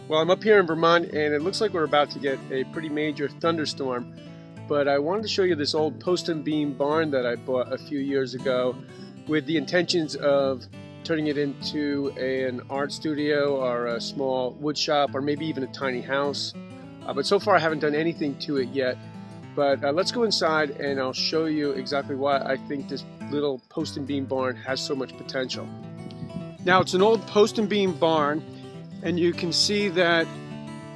Well, I'm up here in Vermont and it looks like we're about to get a pretty major thunderstorm, but I wanted to show you this old post and beam barn that I bought a few years ago with the intentions of turning it into an art studio or a small wood shop or maybe even a tiny house. But so far I haven't done anything to it yet. But let's go inside and I'll show you exactly why I think this little post and beam barn has so much potential. Now, it's an old post and beam barn, and you can see that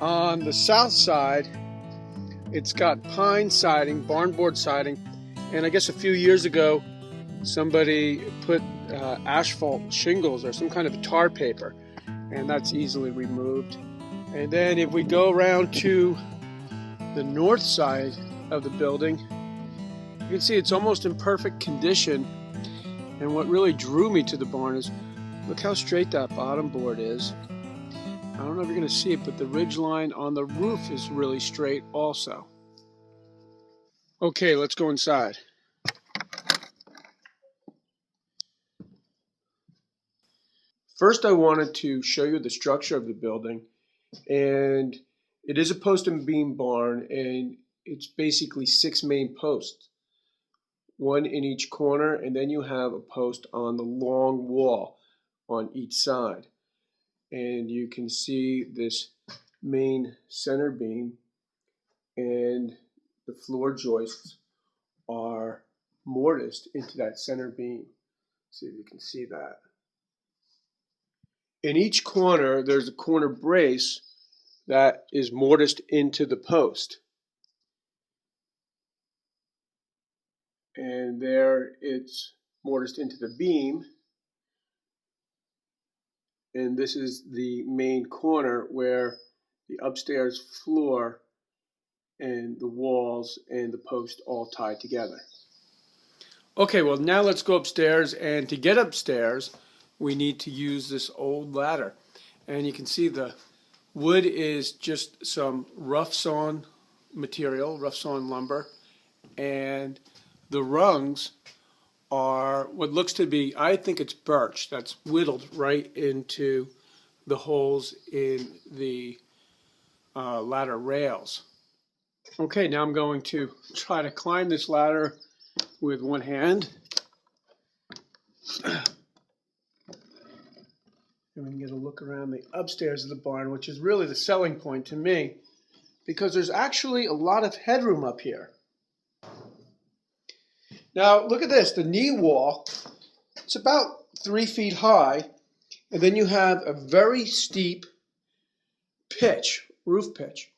on the south side it's got pine siding, barn board siding, and I guess a few years ago somebody put asphalt shingles or some kind of tar paper, and that's easily removed. And then if we go around to the north side of the building, you can see it's almost in perfect condition. And what really drew me to the barn is look how straight that bottom board is. I don't know if you're going to see it, but the ridge line on the roof is really straight also. Okay, let's go inside. First, I wanted to show you the structure of the building, and it is a post and beam barn, and it's basically 6 main posts, one in each corner, and then you have a post on the long wall on each side. And you can see this main center beam, and the floor joists are mortised into that center beam. See if you can see that. In each corner, there's a corner brace that is mortised into the post. And there it's mortised into the beam. And this is the main corner where the upstairs floor and the walls and the post all tie together. Okay, well now let's go upstairs, and to get upstairs we need to use this old ladder. And you can see the wood is just some rough sawn material, rough sawn lumber, and the rungs are what looks to be, I think it's birch that's whittled right into the holes in the ladder rails. Okay, now I'm going to try to climb this ladder with one hand. And we can get a look around the upstairs of the barn, which is really the selling point to me, because there's actually a lot of headroom up here. Now, look at this, the knee wall, it's about 3 feet high, and then you have a very steep pitch, roof pitch.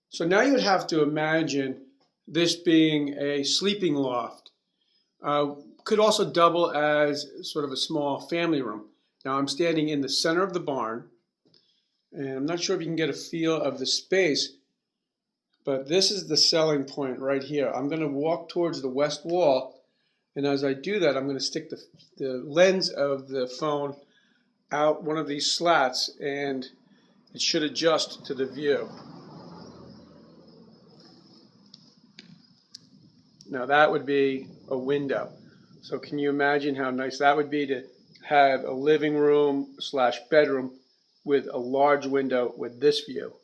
So now you would have to imagine this being a sleeping loft. Could also double as sort of a small family room. Now I'm standing in the center of the barn, and I'm not sure if you can get a feel of the space, but this is the selling point right here. I'm going to walk towards the west wall, and as I do that, I'm going to stick the lens of the phone out one of these slats, and it should adjust to the view. Now that would be a window. So can you imagine how nice that would be to have a living room / bedroom with a large window with this view?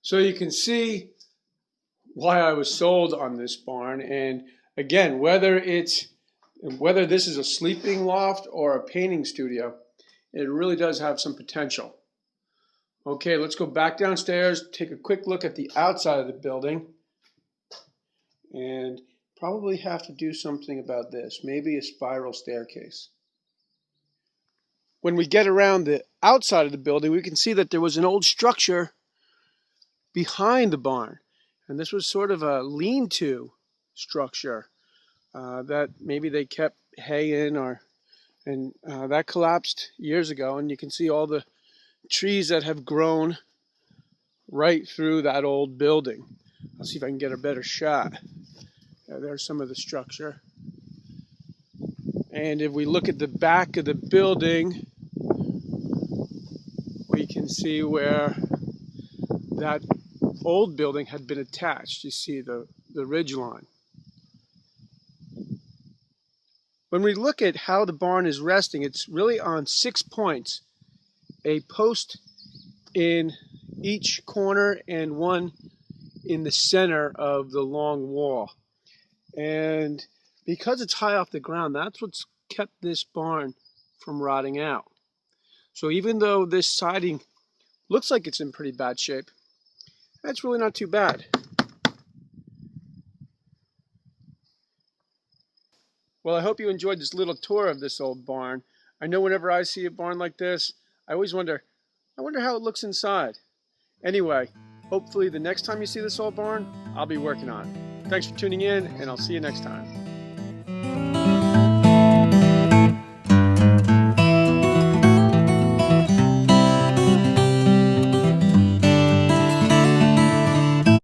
So you can see why I was sold on this barn. And again, whether this is a sleeping loft or a painting studio, it really does have some potential. Okay, let's go back downstairs, take a quick look at the outside of the building, and probably have to do something about this, maybe a spiral staircase. When we get around the outside of the building, we can see that there was an old structure behind the barn, and this was sort of a lean-to structure that maybe they kept hay in, and that collapsed years ago, and you can see all the trees that have grown right through that old building. I'll see if I can get a better shot. There's some of the structure. And if we look at the back of the building, we can see where that old building had been attached. You see the ridge line. When we look at how the barn is resting, it's really on 6 points. A post in each corner and one in the center of the long wall. And because it's high off the ground, that's what's kept this barn from rotting out. So even though this siding looks like it's in pretty bad shape, that's really not too bad. Well, I hope you enjoyed this little tour of this old barn. I know whenever I see a barn like this, I always wonder how it looks inside. Anyway, hopefully the next time you see this old barn, I'll be working on it. Thanks for tuning in, and I'll see you next time.